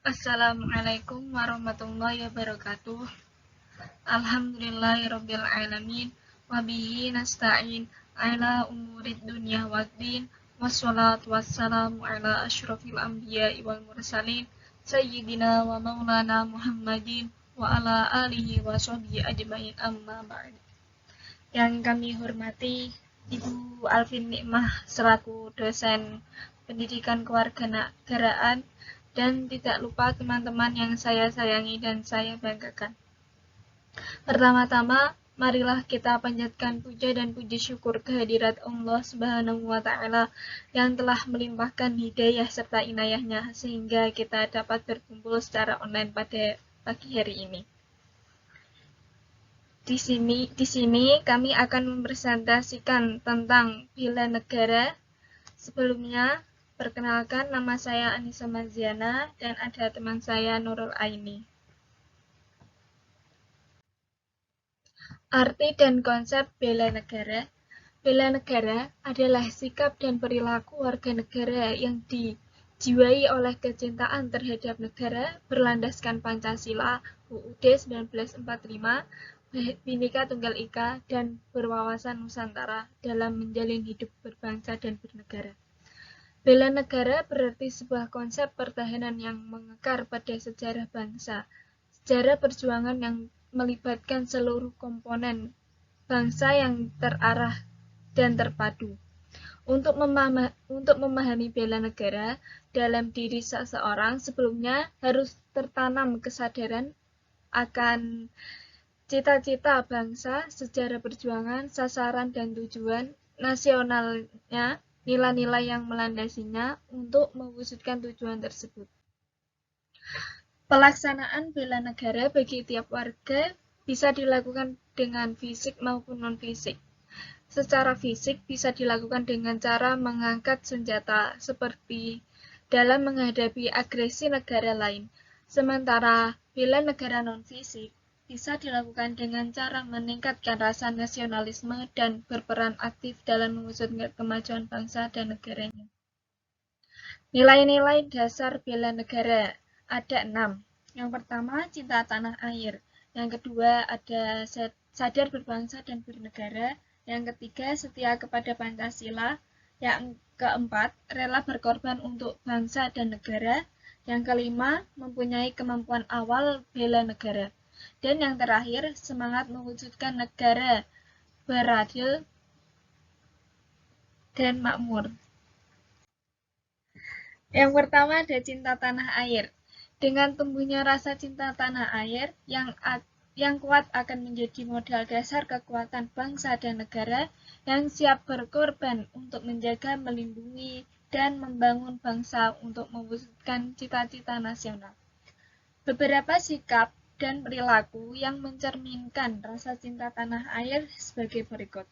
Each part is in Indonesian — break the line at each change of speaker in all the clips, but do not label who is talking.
Assalamualaikum warahmatullahi wabarakatuh. Alhamdulillahirabbil alamin wa bihi nasta'in ala umurid dunya waddin wassalatu wassalamu ala asyrofil anbiya'i wal mursalin sayyidina wa maulana Muhammadin wa ala alihi wa sahbihi ajmain amma ba'd. Yang kami hormati Ibu Alvin Nikmah selaku dosen pendidikan kewarganegaraan dan tidak lupa teman-teman yang saya sayangi dan saya banggakan. Pertama-tama, marilah kita panjatkan puja dan puji syukur kehadirat Allah Subhanahu wa Ta'ala yang telah melimpahkan hidayah serta inayahnya sehingga kita dapat berkumpul secara online pada pagi hari ini. Di sini kami akan mempresentasikan tentang bela negara. Sebelumnya, perkenalkan, nama saya Anissa Maziana dan ada teman saya Nurul Aini. Arti dan konsep bela negara. Bela negara adalah sikap dan perilaku warga negara yang dijiwai oleh kecintaan terhadap negara berlandaskan Pancasila, UUD 1945, Bhinneka Tunggal Ika, dan berwawasan Nusantara dalam menjalin hidup berbangsa dan bernegara. Bela negara berarti sebuah konsep pertahanan yang mengakar pada sejarah bangsa, sejarah perjuangan yang melibatkan seluruh komponen bangsa yang terarah dan terpadu. Untuk memahami bela negara dalam diri seseorang, sebelumnya harus tertanam kesadaran akan cita-cita bangsa, sejarah perjuangan, sasaran dan tujuan nasionalnya, nilai-nilai yang melandasinya untuk mewujudkan tujuan tersebut. Pelaksanaan bela negara bagi tiap warga bisa dilakukan dengan fisik maupun non-fisik. Secara fisik bisa dilakukan dengan cara mengangkat senjata seperti dalam menghadapi agresi negara lain. Sementara bela negara non-fisik bisa dilakukan dengan cara meningkatkan rasa nasionalisme dan berperan aktif dalam mewujudkan kemajuan bangsa dan negaranya. Nilai-nilai dasar bela negara ada 6. Yang pertama, cinta tanah air. Yang kedua, ada sadar berbangsa dan bernegara. Yang ketiga, setia kepada Pancasila. Yang keempat, rela berkorban untuk bangsa dan negara. Yang kelima, mempunyai kemampuan awal bela negara. Dan yang terakhir, semangat mewujudkan negara beradil dan makmur. Yang pertama ada cinta tanah air. Dengan tumbuhnya rasa cinta tanah air yang kuat akan menjadi modal dasar kekuatan bangsa dan negara yang siap berkorban untuk menjaga, melindungi, dan membangun bangsa untuk mewujudkan cita-cita nasional. Beberapa sikap dan perilaku yang mencerminkan rasa cinta tanah air sebagai berikut.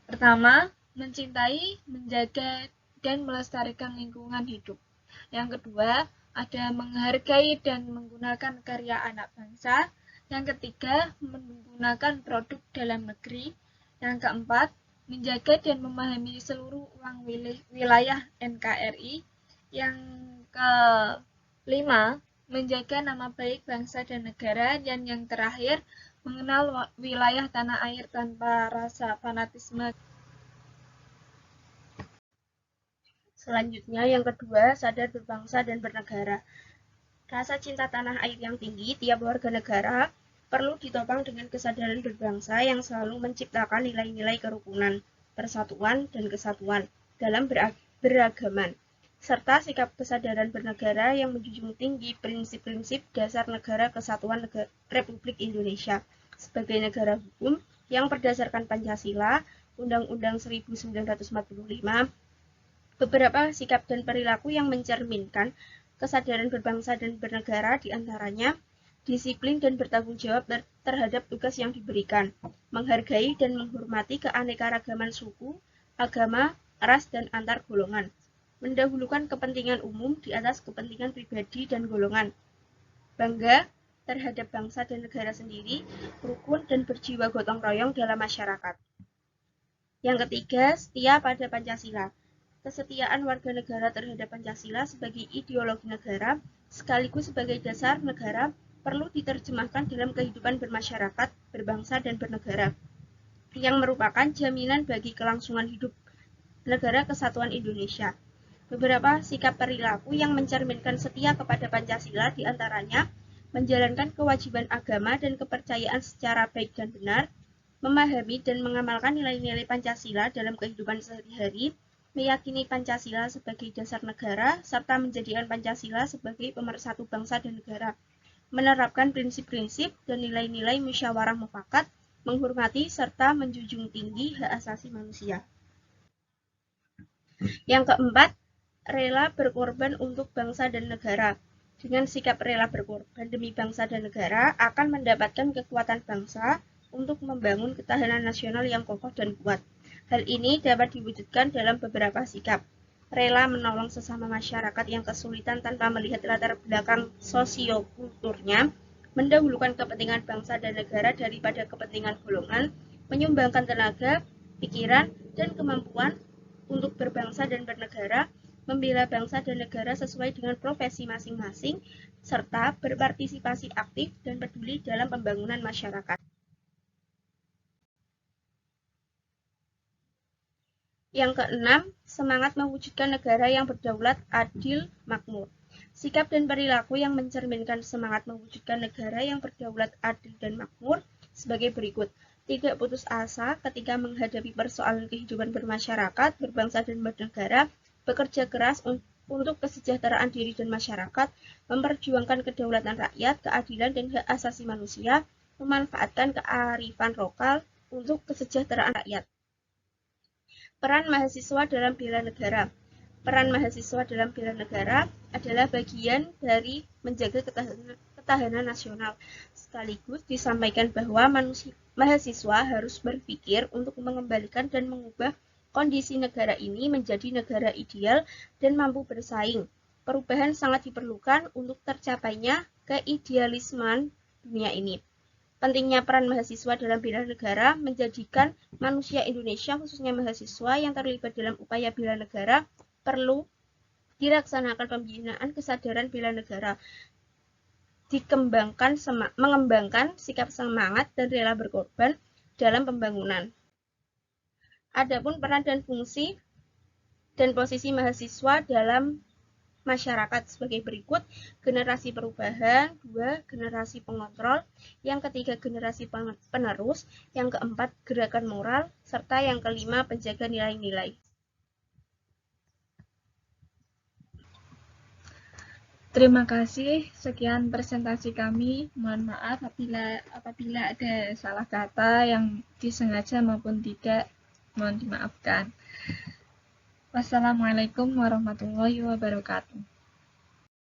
Pertama, mencintai, menjaga, dan melestarikan lingkungan hidup. Yang kedua, ada menghargai dan menggunakan karya anak bangsa. Yang ketiga, menggunakan produk dalam negeri. Yang keempat, menjaga dan memahami seluruh uang wilayah NKRI. Yang kelima, menjaga nama baik bangsa dan negara. Dan yang terakhir, mengenal wilayah tanah air tanpa rasa fanatisme.
Selanjutnya, yang kedua, sadar berbangsa dan bernegara. Rasa cinta tanah air yang tinggi tiap warga negara perlu ditopang dengan kesadaran berbangsa yang selalu menciptakan nilai-nilai kerukunan, persatuan, dan kesatuan dalam beragaman, serta sikap kesadaran bernegara yang menjunjung tinggi prinsip-prinsip dasar Negara Kesatuan Republik Indonesia sebagai negara hukum yang berdasarkan Pancasila, Undang-Undang 1945, beberapa sikap dan perilaku yang mencerminkan kesadaran berbangsa dan bernegara diantaranya disiplin dan bertanggung jawab terhadap tugas yang diberikan, menghargai dan menghormati keanekaragaman suku, agama, ras, dan antar golongan, mendahulukan kepentingan umum di atas kepentingan pribadi dan golongan, bangga terhadap bangsa dan negara sendiri, rukun dan berjiwa gotong royong dalam masyarakat. Yang ketiga, setia pada Pancasila. Kesetiaan warga negara terhadap Pancasila sebagai ideologi negara sekaligus sebagai dasar negara, perlu diterjemahkan dalam kehidupan bermasyarakat, berbangsa, dan bernegara, yang merupakan jaminan bagi kelangsungan hidup negara kesatuan Indonesia. Beberapa sikap perilaku yang mencerminkan setia kepada Pancasila diantaranya menjalankan kewajiban agama dan kepercayaan secara baik dan benar, memahami dan mengamalkan nilai-nilai Pancasila dalam kehidupan sehari-hari, meyakini Pancasila sebagai dasar negara, serta menjadikan Pancasila sebagai pemersatu bangsa dan negara, menerapkan prinsip-prinsip dan nilai-nilai musyawarah mufakat, menghormati serta menjunjung tinggi hak asasi manusia. Yang keempat, rela berkorban untuk bangsa dan negara. Dengan sikap rela berkorban demi bangsa dan negara akan mendapatkan kekuatan bangsa untuk membangun ketahanan nasional yang kokoh dan kuat. Hal ini dapat diwujudkan dalam beberapa sikap. Rela menolong sesama masyarakat yang kesulitan tanpa melihat latar belakang sosiokulturnya, mendahulukan kepentingan bangsa dan negara daripada kepentingan golongan, menyumbangkan tenaga, pikiran, dan kemampuan untuk berbangsa dan bernegara, membela bangsa dan negara sesuai dengan profesi masing-masing, serta berpartisipasi aktif dan peduli dalam pembangunan masyarakat. Yang keenam, semangat mewujudkan negara yang berdaulat, adil, makmur. Sikap dan perilaku yang mencerminkan semangat mewujudkan negara yang berdaulat, adil, dan makmur sebagai berikut. Tidak putus asa ketika menghadapi persoalan kehidupan bermasyarakat, berbangsa, dan bernegara, bekerja keras untuk kesejahteraan diri dan masyarakat, memperjuangkan kedaulatan rakyat, keadilan, dan hak asasi manusia, memanfaatkan kearifan lokal untuk kesejahteraan rakyat. Peran mahasiswa dalam bela negara. Peran mahasiswa dalam bela negara adalah bagian dari menjaga ketahanan nasional. Sekaligus disampaikan bahwa mahasiswa harus berpikir untuk mengembalikan dan mengubah kondisi negara ini menjadi negara ideal dan mampu bersaing. Perubahan sangat diperlukan untuk tercapainya keidealismen dunia ini. Pentingnya peran mahasiswa dalam bela negara menjadikan manusia Indonesia, khususnya mahasiswa yang terlibat dalam upaya bela negara, perlu dilaksanakan pembinaan kesadaran bela negara, mengembangkan sikap semangat dan rela berkorban dalam pembangunan. Adapun peran dan fungsi dan posisi mahasiswa dalam masyarakat sebagai berikut: generasi perubahan, 2 generasi pengontrol, yang ketiga generasi penerus, yang keempat gerakan moral, serta yang kelima penjaga nilai-nilai.
Terima kasih, sekian presentasi kami. Mohon maaf apabila ada salah kata yang disengaja maupun tidak, mohon dimaafkan. Wassalamualaikum warahmatullahi wabarakatuh.